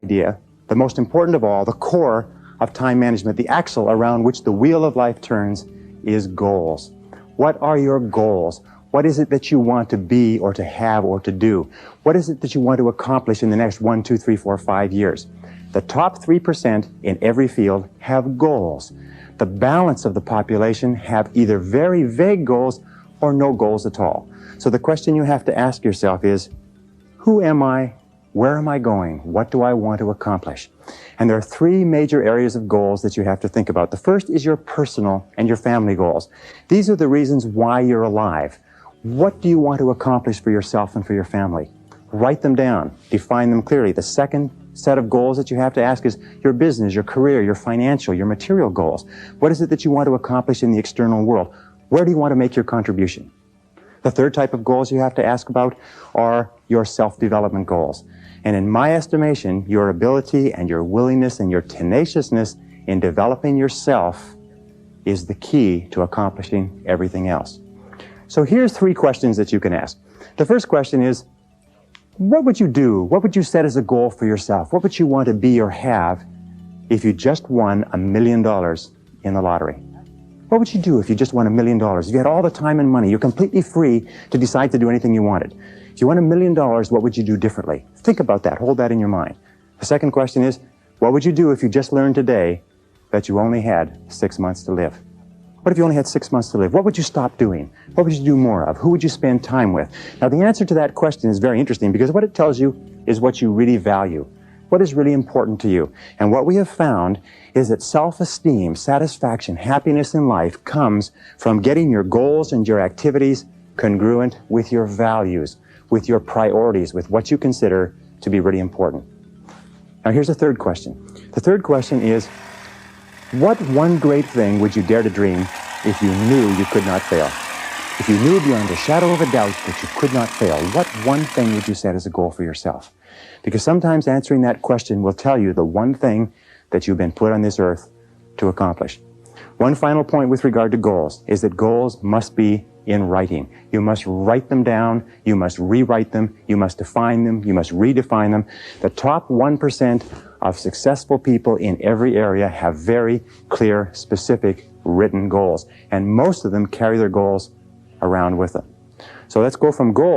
idea, the most important of all, the core of time management, the axle around which the wheel of life turns, is goals. What are your goals? What is it that you want to be or to have or to do? What is it that you want to accomplish in the next 1, 2, 3, 4, 5 years? The top 3% in every field have goals. The balance of the population have either very vague goals or no goals at all. So the question you have to ask yourself is, who am I? Where am I going? What do I want to accomplish? And there are 3 major areas of goals that you have to think about. The first is your personal and your family goals. These are the reasons why you're alive. What do you want to accomplish for yourself and for your family? Write them down. Define them clearly. The second set of goals that you have to ask is your business, your career, your financial, your material goals. What is it that you want to accomplish in the external world? Where do you want to make your contribution? The third type of goals you have to ask about are your self-development goals. And in my estimation, your ability and your willingness and your tenaciousness in developing yourself is the key to accomplishing everything else. So here's 3 questions that you can ask. The first question is, what would you do? What would you set as a goal for yourself? What would you want to be or have if you just won $1 million in the lottery? What would you do if you just won $1 million? If you had all the time and money, you're completely free to decide to do anything you wanted. If you won $1 million, what would you do differently? Think about that. Hold that in your mind. The second question is, what would you do if you just learned today that you only had 6 months to live? What if you only had 6 months to live? What would you stop doing? What would you do more of? Who would you spend time with? Now, the answer to that question is very interesting because what it tells you is what you really value. What is really important to you? And what we have found is that self-esteem, satisfaction, happiness in life comes from getting your goals and your activities congruent with your values, with your priorities, with what you consider to be really important. Now, here's the third question. The third question is, what one great thing would you dare to dream if you knew you could not fail? If you knew beyond a shadow of a doubt that you could not fail, what one thing would you set as a goal for yourself? Because sometimes answering that question will tell you the one thing that you've been put on this earth to accomplish. One final point with regard to goals is that goals must be in writing. You must write them down, you must rewrite them, you must define them, you must redefine them. The top 1% of successful people in every area have very clear, specific, written goals. And most of them carry their goals around with them. So let's go from goals